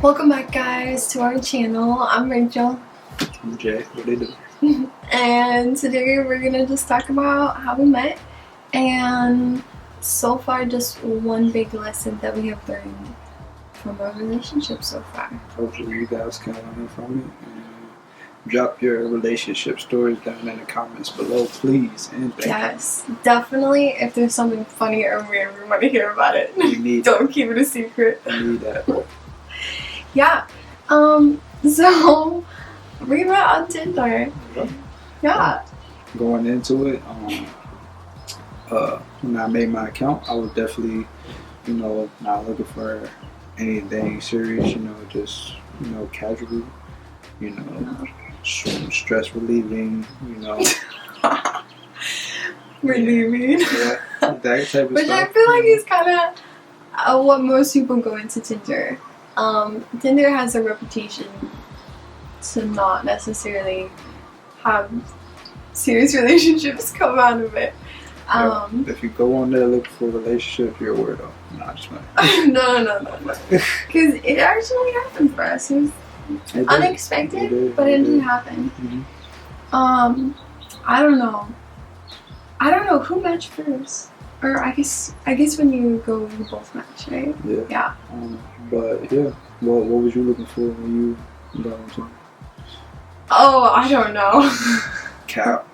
Welcome back, guys, to our channel. I'm Rachel. I'm Jay. What do you do? And today we're gonna just talk about how we met, and so far just one big lesson that we have learned from our relationship so far. Hopefully you guys can learn from it. And drop your relationship stories down in the comments below, please. And thank Yes, definitely. If there's something funny or weird, we want to hear about it. you. We need Don't keep it a secret. We need that. Yeah. So we met on Tinder. Yeah. Going into it, when I made my account, I was definitely, not looking for anything serious. Just, casual. Stress relieving. Relieving. Yeah, that type of Which stuff. I feel like is kind of what most people go into Tinder. Tinder has a reputation to not necessarily have serious relationships come out of it. If you go on there looking for a relationship, you're a weirdo. Nah, just like No. Because it actually happened for us. It was unexpected, but it did happen. Mm-hmm. I don't know who matched first. Or I guess when you go, you both match, right? Yeah. But yeah, what was you looking for when you got into it? Oh, I don't know. Cap.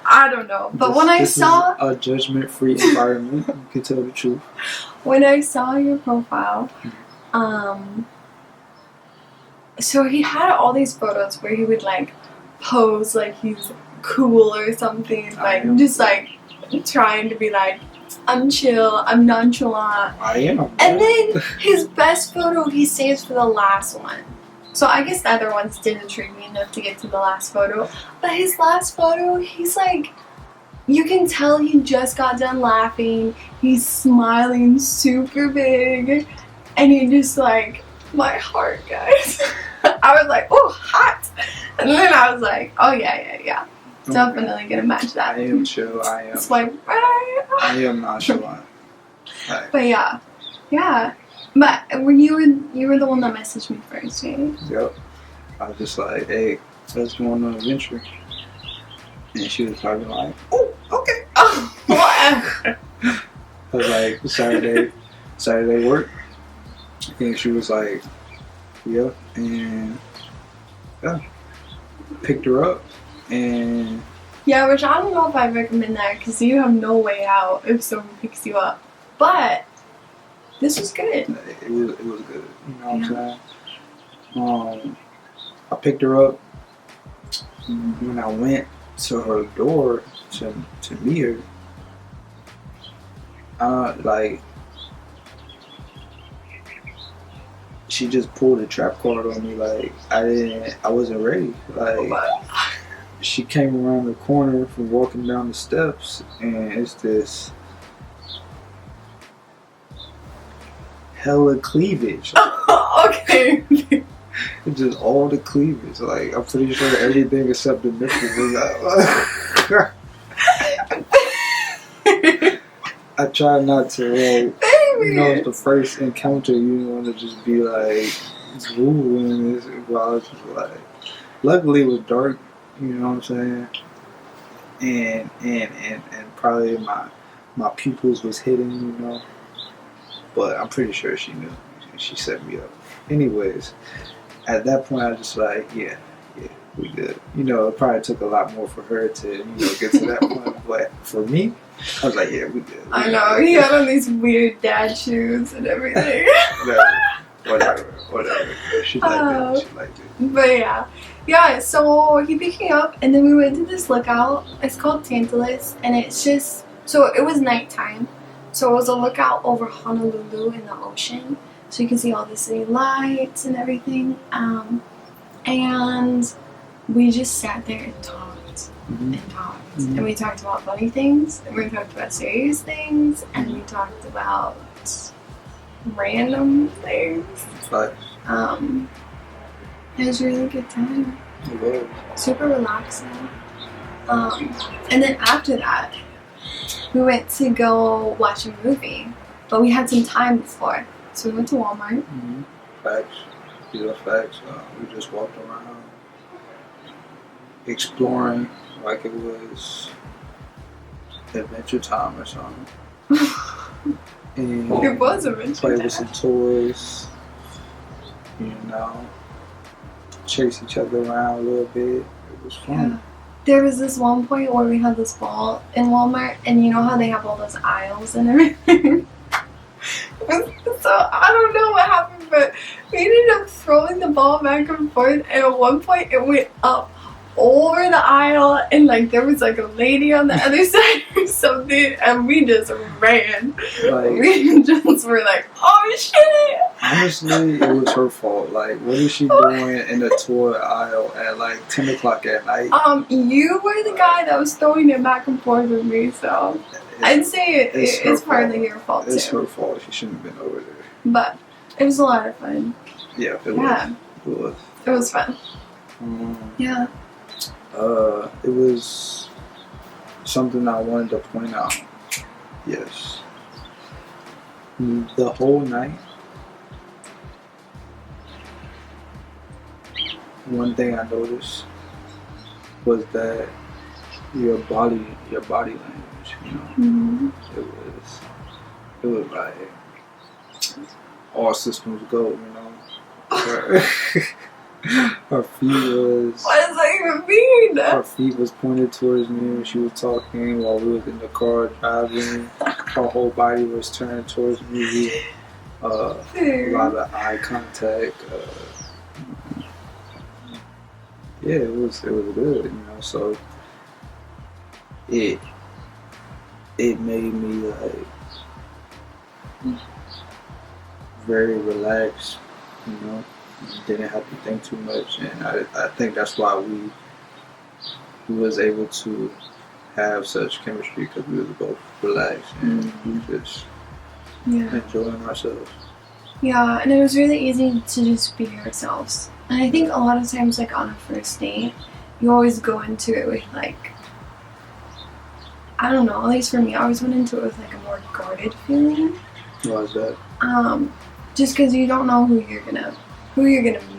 I don't know. But when I saw a judgment-free environment, you can tell the truth. When I saw your profile, so he had all these photos where he would like pose like he's cool or something, like just like trying to be like, I'm chill, I'm nonchalant. I am. And then his best photo he saves for the last one. So I guess the other ones didn't intrigue me enough to get to the last photo. But his last photo, he's like, you can tell he just got done laughing. He's smiling super big. And he just like, my heart, guys. I was like, oh, hot. And then I was like, oh yeah. Definitely gonna match that. I am chill. I am. Swipe right. I am nonchalant. But yeah. But you were the one that messaged me first, right? Yep. I was just like, hey, let's go on an adventure. And she was probably like, oh, okay. Oh, whatever. I was like, Saturday work. And she was like, yeah. And yeah, picked her up. And yeah, which I don't know if I recommend that because you have no way out if someone picks you up. But this was good. It was good. You know what I'm saying? I picked her up. When I went to her door to meet her, like, she just pulled a trap card on me. Like, I wasn't ready. Like, she came around the corner from walking down the steps, and it's this hella cleavage. Okay. It's just all the cleavage. Like, I'm pretty sure everything except the nipples was out. I try not to, it's the first encounter, to just be like, ooh, and it's, well, I was just like, luckily it was dark, you know what I'm saying? And probably my pupils was hidden, but I'm pretty sure she knew. She set me up. Anyways, at that point I was just like, yeah, we good. It probably took a lot more for her to, get to that point, but for me, I was like, yeah, we good. I know, he had on these weird dad shoes and everything. Whatever. She liked it. But yeah, so he picked me up and then we went to this lookout. It's called Tantalus, and it's just, so it was nighttime. So it was a lookout over Honolulu in the ocean. So you can see all the city lights and everything. And we just sat there and talked and talked. Mm-hmm. And we talked about funny things, and we talked about serious things, and we talked about random things. Right. It was a really good time. It was. Super relaxing. And then after that, we went to go watch a movie, but we had some time before. So we went to Walmart. Mm-hmm. Facts. Yeah, facts. We just walked around, exploring like it was Adventure Time or something. And It was Adventure play Time. with some toys, you know, chase each other around a little bit. It was fun. Yeah. There was this one point where we had this ball in Walmart, and you know how they have all those aisles and everything? So I don't know what happened, but we ended up throwing the ball back and forth, and at one point it went up over the aisle, and like there was like a lady on the other side or something, and we just ran. Like, We just were like, oh shit! honestly, it was her fault. Like, what is she doing in the toy aisle at like 10 o'clock at night? You were the guy that was throwing it back and forth with me, so I'd say it's partly your fault too. It's her fault. She shouldn't have been over there. But it was a lot of fun. Yeah, it Yeah. was. It was fun. Yeah. It was something I wanted to point out. Yes. The whole night, one thing I noticed was that your body language, you know, Mm-hmm. it was like all systems go, you know. Her feet was. What does that even mean? Her feet was pointed towards me when she was talking while we was in the car driving. Her whole body was turned towards me. A lot of eye contact. Yeah, it was good, you know. So it made me like very relaxed, you know. Didn't have to think too much, and I think that's why we was able to have such chemistry, because we was both relaxed and we just enjoying ourselves. Yeah, and it was really easy to just be ourselves. And I think a lot of times, like on a first date, you always go into it with like, I don't know, at least for me, I always went into it with like a more guarded feeling. Why is that? Just because you don't know who you're gonna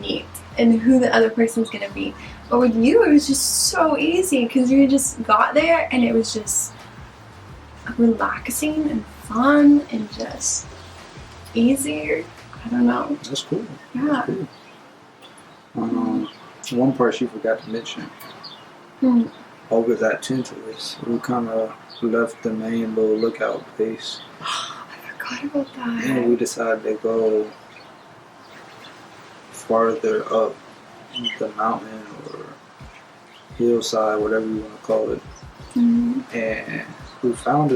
meet and who the other person's gonna be. But with you, it was just so easy because you just got there and it was just relaxing and fun and just easier. I don't know. That's cool. Yeah. That's cool. One part she forgot to mention. Over that Tinderless, we kind of left the main little lookout place. I forgot about that. And we decided to go farther up the mountain or hillside, whatever you want to call it. And we found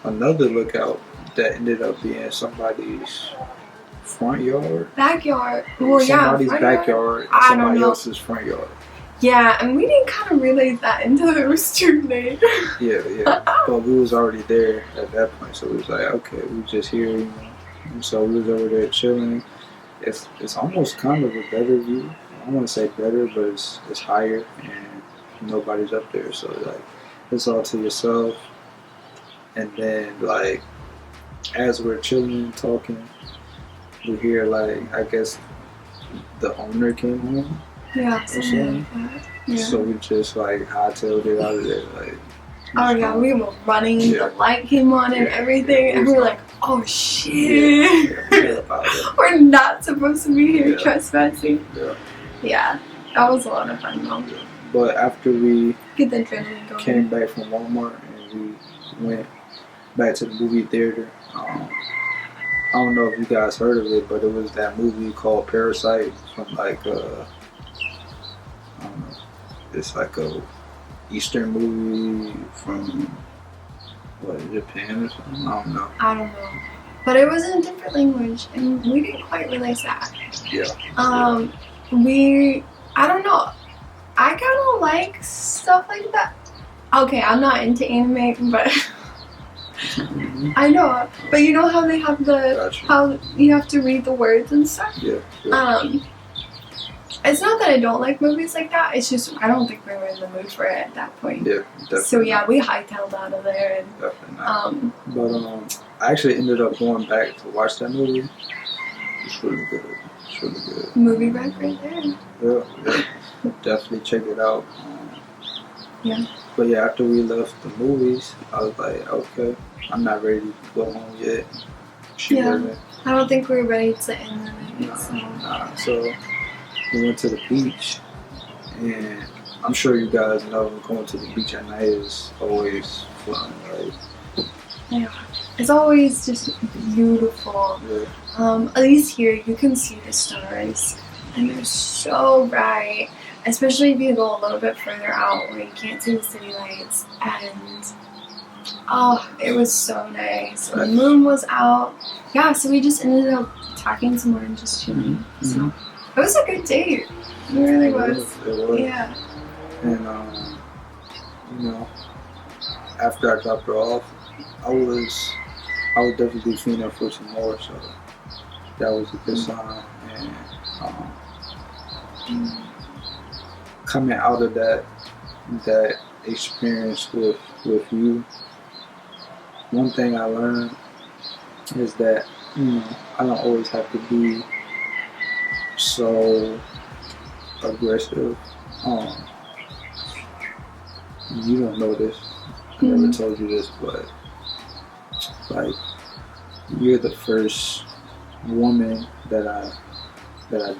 another lookout that ended up being somebody's front yard. Backyard. Well, somebody's yeah, backyard. I Somebody don't know. else's front yard. Yeah, and we didn't kind of realize that until it was too late. Yeah. But we was already there at that point, so we was like, okay, we just here, you know. And so we was over there chilling. It's almost kind of a better view. I don't want to say better, but it's higher and nobody's up there, so like it's all to yourself. And then like as we're chilling talking, we hear like, I guess the owner came home. Yeah, or something. like that. Yeah. So we just like hightailed it out of there, like. Oh yeah, we were running. Yeah. The light came on and everything, and we were like, "Oh shit, we're not supposed to be here trespassing." Yeah, that was a lot of fun though. But after we Get the adrenaline going. came back from Walmart and we went back to the movie theater, I don't know if you guys heard of it, but it was that movie called Parasite from like I don't know, it's like a Eastern movie from Japan or something. I don't know. I don't know, but it was in a different language, and we didn't quite realize that. Yeah. I don't know. I kind of like stuff like that. Okay, I'm not into anime, but I know. But you know how they have Gotcha. how you have to read the words and stuff. Yeah. It's not that I don't like movies like that. It's just I don't think we were in the mood for it at that point. Yeah, definitely. So yeah, we hightailed out of there. And, definitely not. But I actually ended up going back to watch that movie. It's really good. It's really good. Movie rec right there. Yeah. Definitely check it out. Yeah. But yeah, after we left the movies, I was like, okay, I'm not ready to go home yet. She wasn't. I don't think we were ready to end the movie. So we went to the beach, and I'm sure you guys know going to the beach at night is always fun, right? Yeah. It's always just beautiful. Yeah. At least here you can see the stars, and they're so bright. Especially if you go a little bit further out where you can't see the city lights. And it was so nice. The moon was out. Yeah, so we just ended up talking some more and just chilling. Mm-hmm. So it was a good date. It really was. It was. Yeah. And you know, after I dropped her off, I was definitely feeling for some more. So that was a good sign. And coming out of that experience with you, one thing I learned is that I don't always have to be so aggressive. You don't know this. I never told you this, but like you're the first woman that I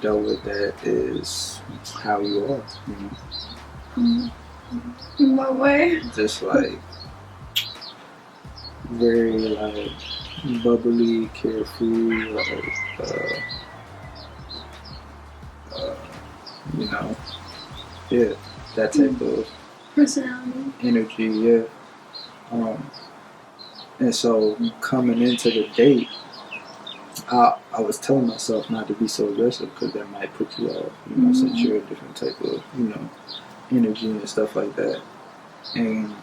dealt with that is how you are, In what way? Just like very like bubbly, carefree, like yeah, that type of personality, energy, yeah. And so coming into the date, I was telling myself not to be so aggressive because that might put you off, since you're a different type of, energy and stuff like that. And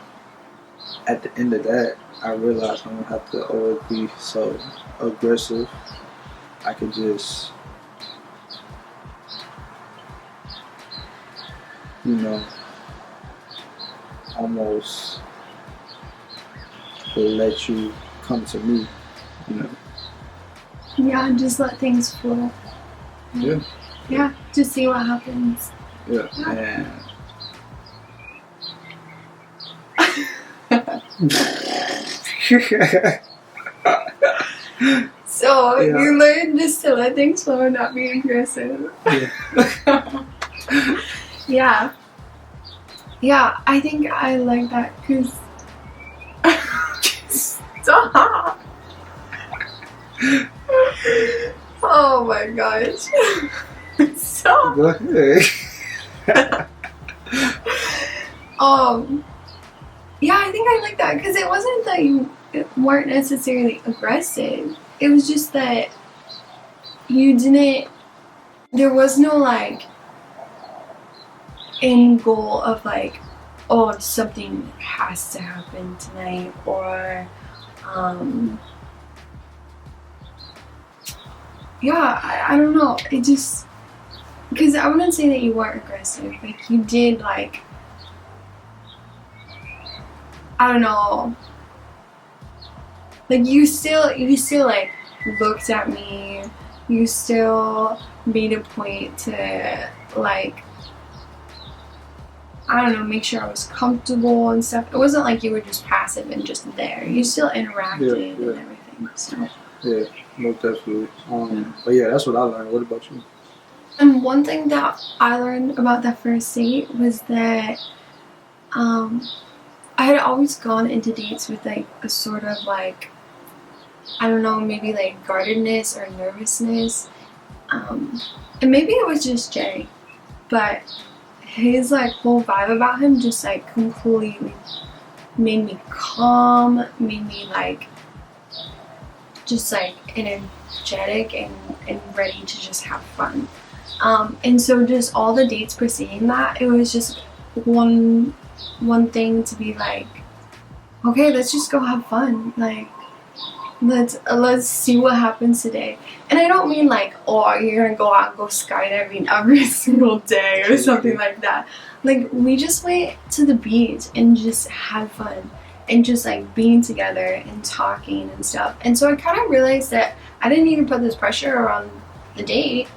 at the end of that, I realized I don't have to always be so aggressive. I could just, almost let you come to me, Yeah, and just let things flow. Yeah. Yeah, just see what happens. Yeah. And so you learn just to let things flow and not be aggressive. Yeah. Yeah, I think I like that because stop. Oh my gosh. Stop. Go ahead. Yeah, I think I like that because it wasn't that you weren't necessarily aggressive. It was just that there was no like end goal of like, oh, something has to happen tonight, or I don't know. It just, because I wouldn't say that you weren't aggressive. Like you did, like, I don't know. Like you still like looked at me. You still made a point to like, I don't know, make sure I was comfortable and stuff. It wasn't like you were just passive and just there. You still interacted and everything. So. Yeah, most definitely. But yeah, that's what I learned. What about you? And one thing that I learned about that first date was that I had always gone into dates with like a sort of like, I don't know, maybe like guardedness or nervousness. And maybe it was just Jay, but his like whole vibe about him just like completely made me calm, made me like just like energetic and ready to just have fun. And so just all the dates preceding that, it was just one thing to be like, okay, let's just go have fun. Like, let's see what happens today. And I don't mean like, oh, you're gonna go out and go skydiving every single day or something like that. Like, we just went to the beach and just had fun and just like being together and talking and stuff. And so I kind of realized that I didn't need to put this pressure on the date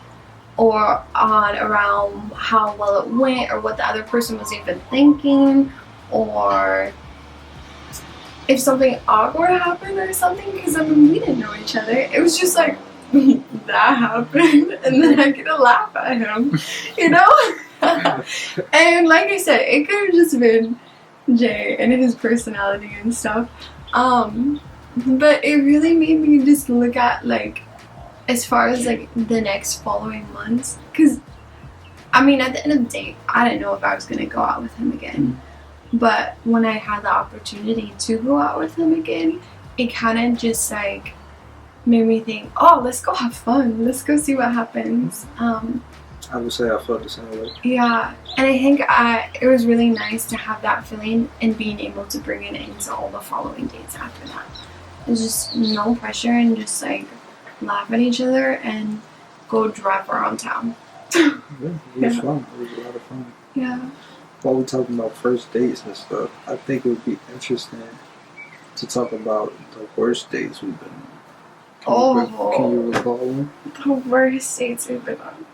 or on around how well it went or what the other person was even thinking, or if something awkward happened or something, because I mean, we didn't know each other. It was just like, that happened, and then I get to laugh at him, you know? And like I said, it could have just been Jay and his personality and stuff. But it really made me just look at, like, as far as, like, the next following months. Because, I mean, at the end of the day, I didn't know if I was going to go out with him again. But when I had the opportunity to go out with him again, it kind of just like made me think, oh, let's go have fun. Let's go see what happens. I would say I felt the same way. Yeah, and I think it was really nice to have that feeling and being able to bring it into all the following dates after that. It's just no pressure and just like laugh at each other and go drive around town. Yeah, it was fun. It was a lot of fun. Yeah. While we're talking about first dates and stuff, I think it would be interesting to talk about the worst dates we've been on. Can you recall one? The worst dates we've been on.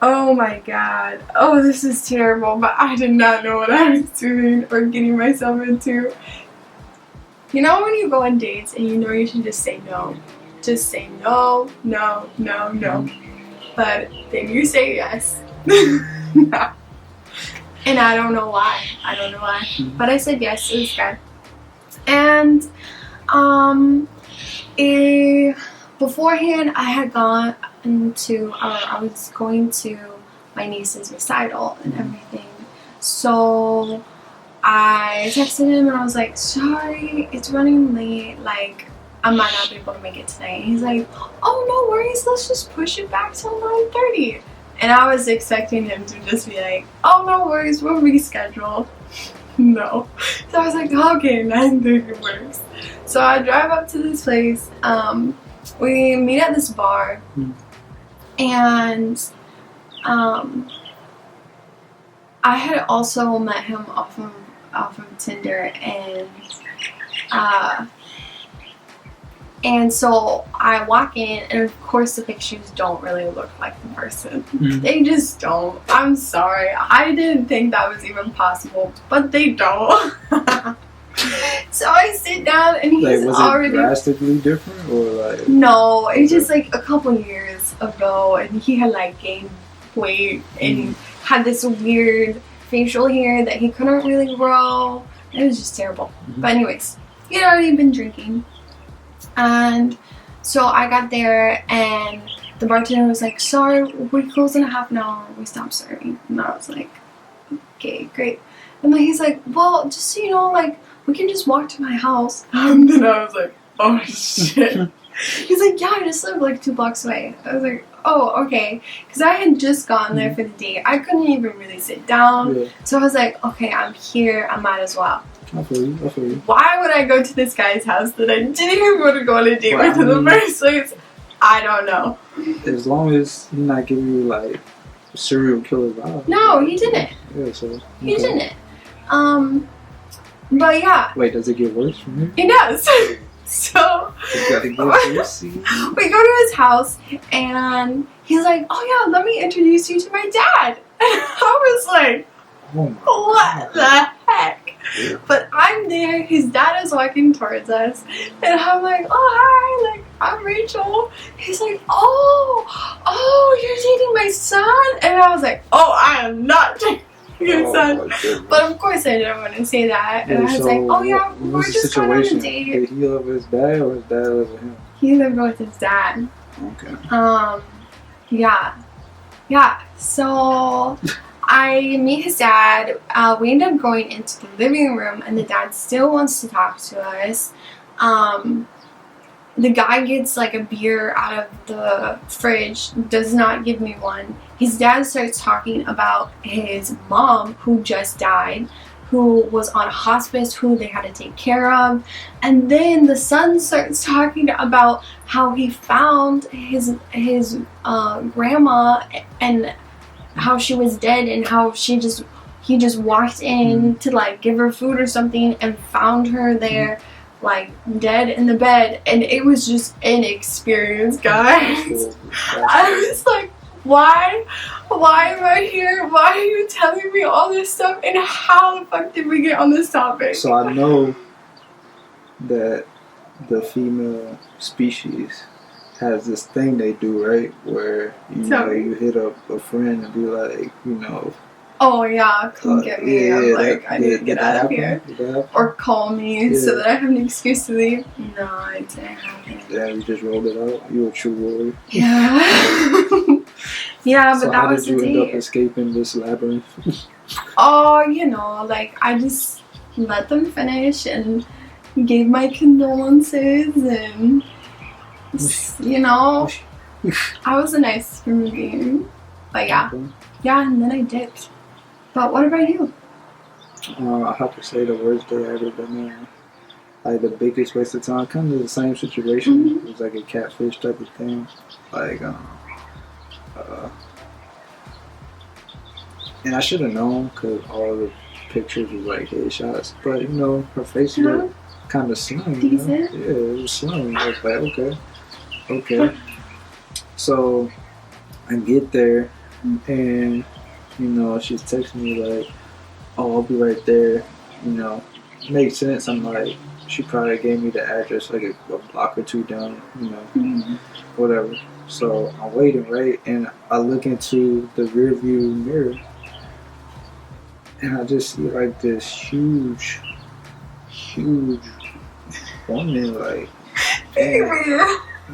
Oh my god. Oh, this is terrible, but I did not know what I was doing or getting myself into. You know when you go on dates and you know you should just say no? Just say no, no, no, no. But then you say yes. And I don't know why. But I said yes to this guy. And beforehand, I had gone into, I was going to my niece's recital and everything. So I texted him and I was like, sorry, it's running late. Like, I might not be able to make it today. And he's like, oh, no worries. Let's just push it back till 9:30. And I was expecting him to just be like, oh, no worries, we'll reschedule. No. So I was like, okay, 9:30 works. So I drive up to this place. We meet at this bar. And I had also met him off of Tinder. And so I walk in, and of course the pictures don't really look like the person. They just don't. I'm sorry. I didn't think that was even possible, but they don't. So I sit down, and he's like, was already... it drastically different, or like... No, it's just like a couple years ago, and he had like gained weight and had this weird facial hair that he couldn't really grow. It was just terrible. But anyways, he had already been drinking. And so I got there, and the bartender was like, sorry, we close in a half an hour. We stopped serving. And I was like, okay, great. And then he's like, well, just so you know, like, we can just walk to my house. And then I was like, oh, shit. He's like, yeah, I just live like 2 blocks away. I was like, oh, okay. Because I had just gone there for the date. I couldn't even really sit down. Yeah. So I was like, okay, I'm here. I might as well. I feel you. Why would I go to this guy's house that I didn't even want to go on a date with in the first place? I don't know. As long as he's not giving you like serial killer vibes. No, he didn't. Yeah, so okay. He didn't. But yeah. Wait, does it get worse from here? It does. So we go to his house, and he's like, "Oh yeah, let me introduce you to my dad." And I was like, what the heck? Yeah. But I'm there, his dad is walking towards us, and I'm like, oh hi, like, I'm Rachel. He's like, oh, you're dating my son? And I was like, oh, I am not dating your son. But of course I didn't want to say that. And I was like, oh yeah, we're just going on a date. Did he live with his dad, or his dad live with him? He lived with his dad. Okay. Yeah, so I meet his dad. We end up going into the living room, and the dad still wants to talk to us. The guy gets like a beer out of the fridge, does not give me one. His dad starts talking about his mom who just died, who was on hospice, who they had to take care of. And then the son starts talking about how he found his grandma and how she was dead, and how he just walked in to like give her food or something and found her there like dead in the bed. And it was just an experience, guys. I was like, why am I here? Why are you telling me all this stuff? And how the fuck did we get on this topic? So I know that the female species has this thing they do, right? Where you hit up a friend and be like, oh yeah, come get me. I'm like, I need to get out of here. Or call me so that I have an excuse to leave. No, I didn't happen. Yeah, you just rolled it out. You a true warrior. Yeah. Yeah, but so that was the how did you end date. up escaping this labyrinth? Oh, like I just let them finish and gave my condolences, and I was a nice human being. But yeah, and then I dipped. But what about you? I have to say the worst day I ever been in. Like the biggest waste of time. Kind of the same situation. It was like a catfish type of thing. Like, and I should have known because all the pictures was like headshots. But her face looked kind of slim. Decent. Yeah, it was slim. I was like, okay. So I get there, and she's texting me like, "Oh, I'll be right there." Makes sense. I'm like, she probably gave me the address like a block or two down. Whatever. So I'm waiting, right? And I look into the rear view mirror, and I just see like this huge woman, like,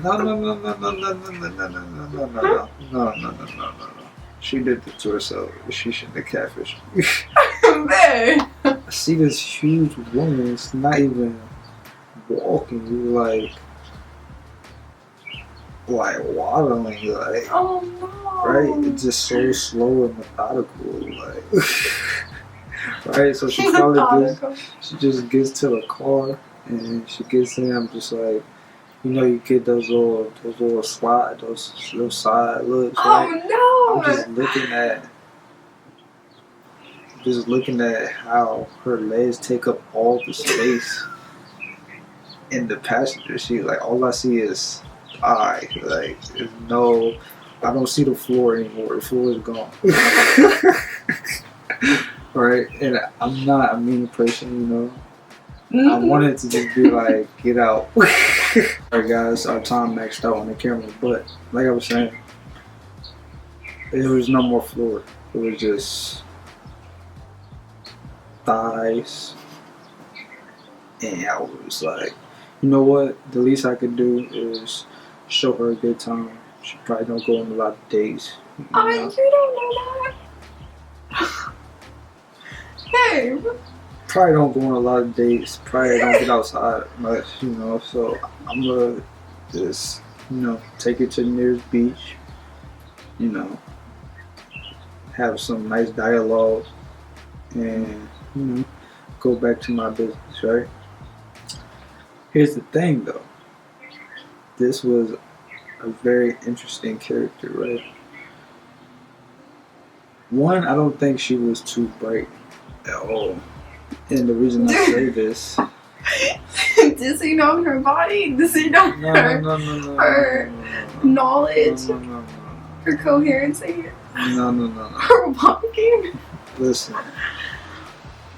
no. She did it to herself. She shouldn't have catfished me. I see this huge woman. It's not even walking. Like waddling. Like, oh no. Right? It's just so slow and methodical. Like, right? So she just gets to the car and she gets in. I'm just like, you get those little slide, those little side looks. Right? Oh no! I'm just looking at how her legs take up all the space in the passenger seat. Like, all I see is thigh. Like, I don't see the floor anymore. The floor is gone. Right? And I'm not a mean person, I wanted to just be like, get out. Alright guys, our time maxed out on the camera, but like I was saying, there was no more floor. It was just thighs. And I was like, you know what? The least I could do is show her a good time. She probably don't go on a lot of dates. You don't know that. Hey. Probably don't go on a lot of dates. Probably don't get outside much, So I'm gonna just, take it to the nearest beach. Have some nice dialogue, and go back to my business. Right. Here's the thing, though. This was a very interesting character, right? One, I don't think she was too bright at all. And the reason I say this... Does he know her body? Does he know her knowledge? Her coherency? No. Her walking? Listen.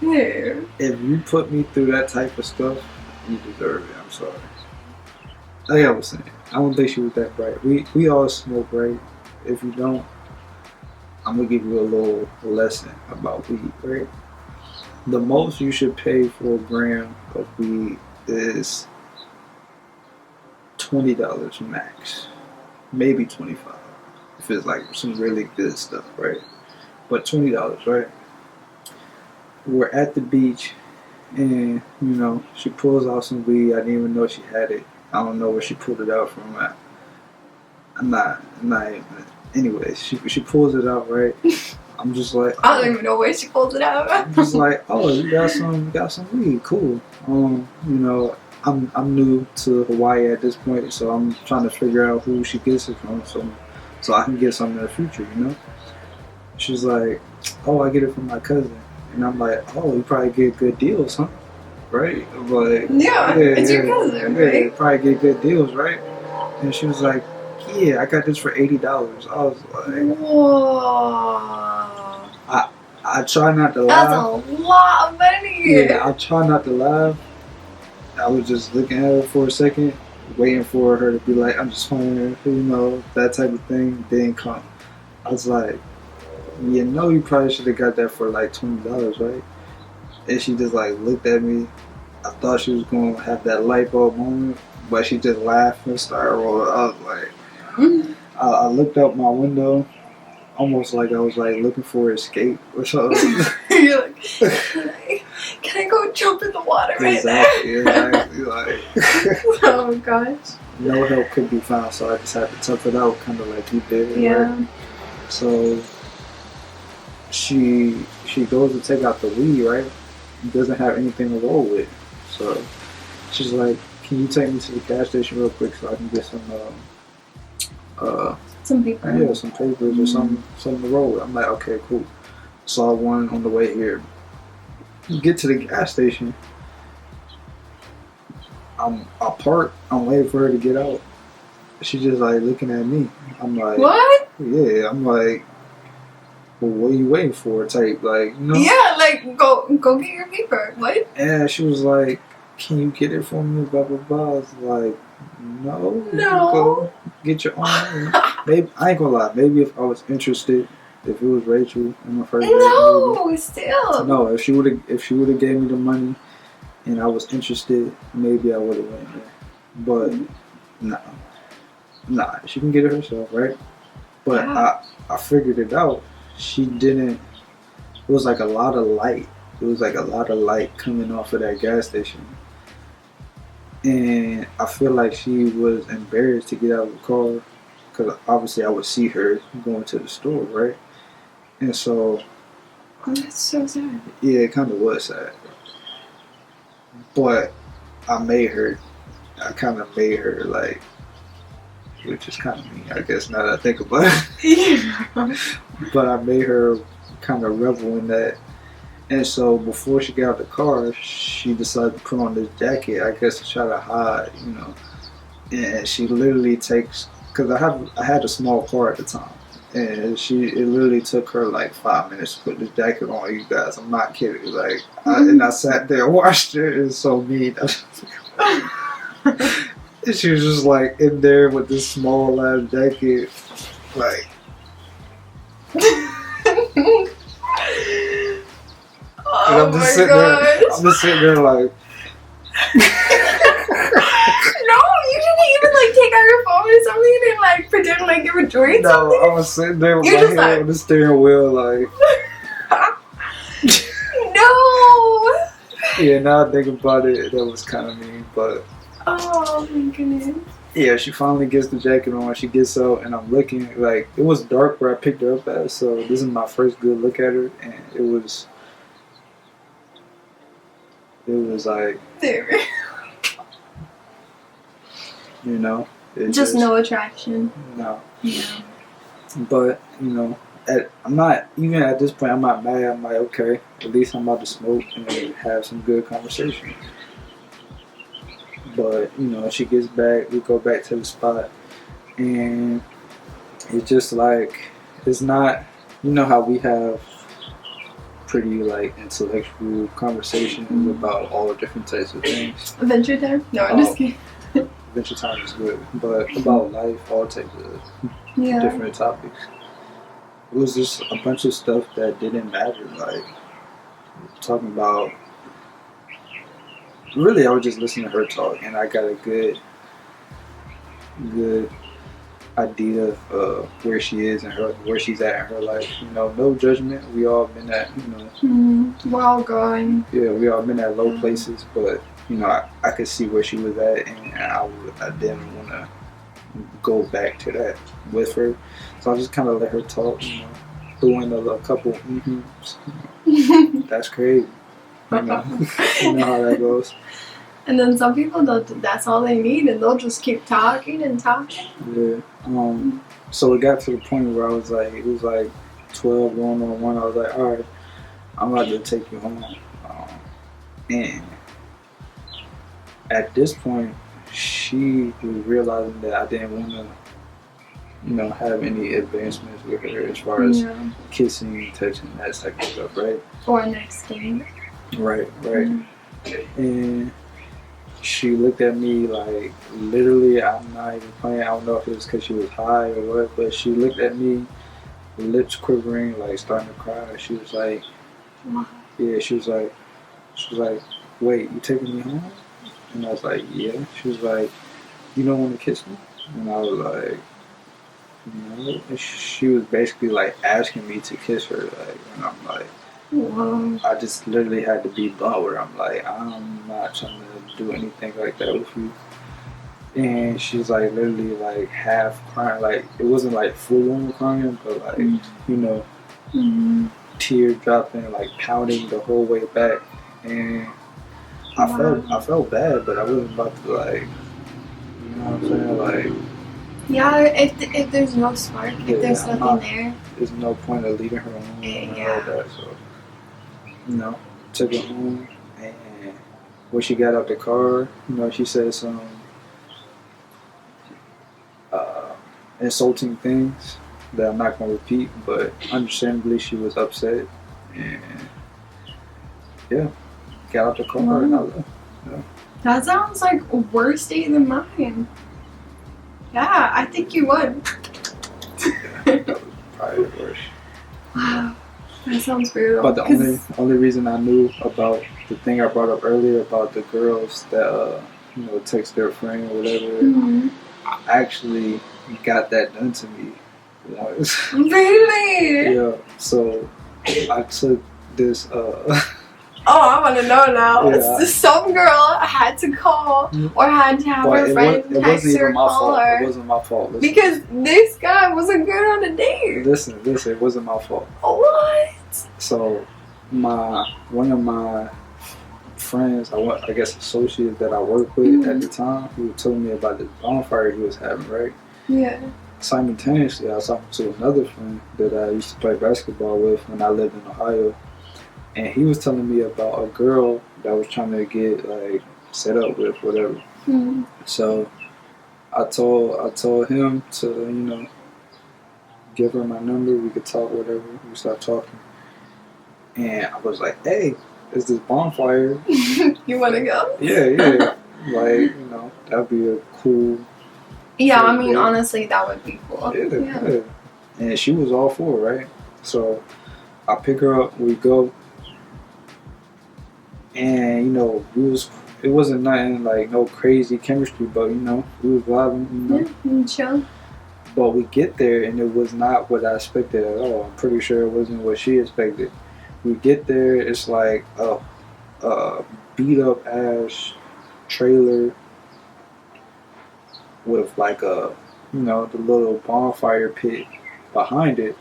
Yeah. If you put me through that type of stuff, you deserve it. I'm sorry. Like I was saying, I don't think she was that bright. We all smoke, right? If you don't, I'm gonna give you a little lesson about weed, right? The most you should pay for a gram of weed is $20 max, maybe $25 if it's like some really good stuff, right? But $20, right? We're at the beach, and she pulls out some weed. I didn't even know she had it. I don't know where she pulled it out from. I'm not even. Anyways, she pulls it out, right? I'm just like, I don't even know where she pulls it out. I'm just like, oh, you got some weed, cool. You know, I'm new to Hawaii at this point, so I'm trying to figure out who she gets it from, so I can get some in the future, you know. She's like, oh, I get it from my cousin, and I'm like, oh, you probably get good deals, huh? Right? But Yeah, it's your cousin, right? You probably get good deals, right? And she was like, yeah, I got this for $80. I was like, whoa. I try not to That's laugh. a lot of money. Yeah, I try not to laugh. I was just looking at her for a second, waiting for her to be like, I'm just playing, you know, that type of thing. Didn't come. I was like, you know, you probably should have got that for like $20, right? And she just like looked at me. I thought she was going to have that light bulb moment, but she just laughed and started rolling. I was like, I looked out my window, almost like I was like looking for escape or something. You're like, can I go jump in the water right Exactly. Like, oh gosh. No help could be found, so I just had to tough it out, kind of like you did. Yeah. Right? So she goes to take out the weed, right? It doesn't have anything to roll with. So she's like, can you take me to the gas station real quick so I can get some paper. Yeah, some papers or something to roll with. I'm like, okay, cool. Saw one on the way here. Get to the gas station. I park. I'm waiting for her to get out. She just like looking at me. I'm like, what? Yeah. I'm like, well, what are you waiting for? Type like, you know? Yeah, like go get your paper. What? And she was like, can you get it for me? Blah blah blah. I was like, no. Go get your own. Maybe I ain't gonna lie. Maybe if I was interested, if it was Rachel in my first date, maybe. Still. No, if she would have gave me the money, and I was interested, maybe I would have went there. But nah, she can get it herself, right? But I figured it out. She didn't. It was like a lot of light. It was like a lot of light coming off of that gas station. And I feel like she was embarrassed to get out of the car because obviously I would see her going to the store, right? And so... Oh, that's so sad. Yeah, it kind of was sad. But I kind of made her like... Which is kind of mean, I guess, now that I think about it. But I made her kind of revel in that. And so before she got out of the car, she decided to put on this jacket, I guess to try to hide, you know. And she literally takes, because I had a small car at the time, and it literally took her like 5 minutes to put this jacket on, you guys. I'm not kidding. Like, and I sat there and watched her. It was so mean. And she was just like in there with this small ass jacket, like. And I'm just sitting there like. No, you didn't even like take out your phone or something and like pretend like you were doing something. No, I was sitting there with my hand on the steering wheel, like. No. Yeah, now I think about it, that was kind of mean, but. Oh my goodness. Yeah, she finally gets the jacket on. She gets out, and I'm looking like it was dark where I picked her up at. So this is my first good look at her, and it was like, you know, just no attraction. No. Yeah. But you know, I'm not even at this point. I'm not mad. I'm like, okay, at least I'm about to smoke and have some good conversation. But, you know, she gets back, we go back to the spot, and it's just like, it's not, you know how we have pretty, like, intellectual conversations about all different types of things. Adventure Time? No, I'm just kidding. Adventure Time is good, but about life, all types of different topics. It was just a bunch of stuff that didn't matter, like, talking about. Really, I was just listening to her talk, and I got a good idea of where she is and where she's at in her life. You know, no judgment. We all been at, you know. We're all growing. Yeah, we all been at low places, but you know, I could see where she was at, and I didn't want to go back to that with her. So I just kind of let her talk, you know, threw in a couple. That's crazy. You know, you know how that goes. And then some people, that's all they need, and they'll just keep talking and talking. Yeah. So it got to the point where I was like, it was like 12 going on 1. I was like, all right, I'm about to take you home. And at this point, she was realizing that I didn't want to, you know, have any advancements with her as far as kissing, touching, that type of stuff, right? Or next thing. Right. And she looked at me like, literally, I'm not even playing. I don't know if it was because she was high or what, but she looked at me, lips quivering, like starting to cry. She was like, yeah, she was like, wait, you taking me home? And I was like, yeah. She was like, you don't want to kiss me? And I was like, no. And she was basically like asking me to kiss her, like, and I'm like, Whoa. I just literally had to be blunt with her. I'm like, I'm not trying to do anything like that with you. And she's like literally like half crying, like it wasn't like full on crying, but like you know, tear dropping, like pouting the whole way back. And I felt bad, but I wasn't about to like, you know what I'm saying, like. Yeah, if there's no spark, if there's nothing there, there's no point of leaving her alone. Like that, so you know, took her home, and when she got out the car, you know, she said some insulting things that I'm not gonna repeat, but understandably she was upset, and yeah, got out the car and I left. Yeah. That sounds like a worse day than mine. Yeah, I think you would. That was probably the worst. Wow, that sounds brutal. But the only reason I knew about the thing I brought up earlier about the girls that you know, text their friend or whatever, I actually got that done to me. You know, Really? Yeah. So I took this. Oh, I want to know now. Yeah. Some girl had to call or had to have her friend text her, call her. It wasn't my fault. Listen. Because this guy wasn't good on a date. Listen, it wasn't my fault. What? So one of my friends, I guess associates that I worked with at the time, he was telling me about this bonfire he was having, right? Yeah. Simultaneously, I was talking to another friend that I used to play basketball with when I lived in Ohio. And he was telling me about a girl that was trying to get like set up with whatever. So I told him to, you know, give her my number. We could talk, whatever. We started talking, and I was like, "Hey, it's this bonfire. You want to go?" Yeah. Like, you know, that'd be a cool. Yeah, I mean, honestly, that would be cool. Yeah. And she was all for it, right? So I pick her up. We go. And, you know, it wasn't nothing like no crazy chemistry, but, you know, we was vibing, you know. Chill. But we get there and it was not what I expected at all. I'm pretty sure it wasn't what she expected. We get there, it's like a beat up ass trailer with like a, you know, the little bonfire pit behind it.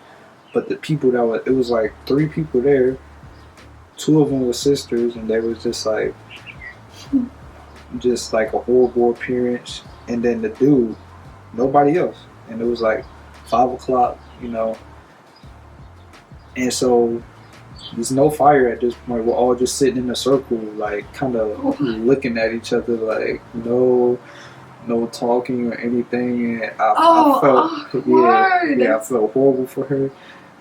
But the people it was like 3 people there. 2 of them were sisters, and they was just like a horrible appearance. And then the dude, nobody else. And it was like 5 o'clock, you know. And so there's no fire at this point. We're all just sitting in a circle, like kind of looking at each other, like no talking or anything. And I felt, I felt horrible for her.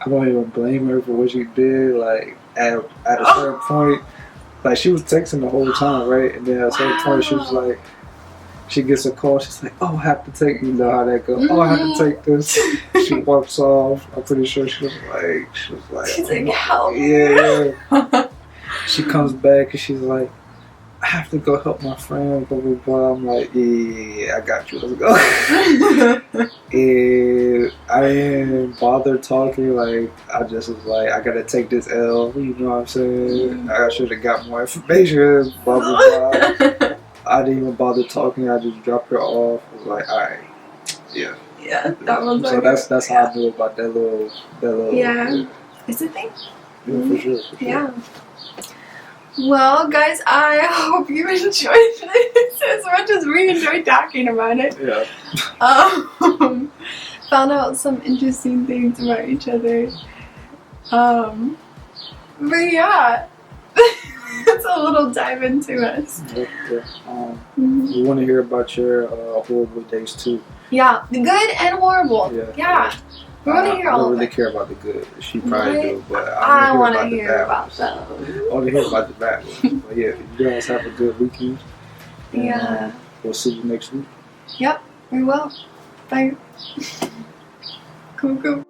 I don't even blame her for what she did. Like at a certain point, like she was texting the whole time, right? And then at a certain point, she was like, she gets a call. She's like, "Oh, I have to take." You know how that goes. "Oh, I have to take this." She walks off. I'm pretty sure she was like, she's like, "Help!" Yeah. She comes back and she's like, "I have to go help my friend." Blah blah blah. I'm like, "Yeah, I got you. Let's go." And I didn't bother talking. Like, I just was like, I gotta take this L. You know what I'm saying? I should have got more information. Blah blah blah. I didn't even bother talking. I just dropped her off. I was like, all right, yeah. Yeah, that was So that's how I knew about that little. Yeah. It's a thing. Yeah, for sure. Yeah. Well, guys, I hope you enjoyed this as much as we enjoyed talking about it. Yeah. Found out some interesting things about each other. But yeah, it's a little dive into us. Yeah. We want to hear about your horrible days too. Yeah, the good and horrible. Yeah. We want to hear all I don't of really it. care about the good. She probably do, but I want to hear the about bad them. ones. I want to hear about the bad ones. But yeah, you guys have a good weekend. And, Yeah. We'll see you next week. Yep, we will. Bye. Cool.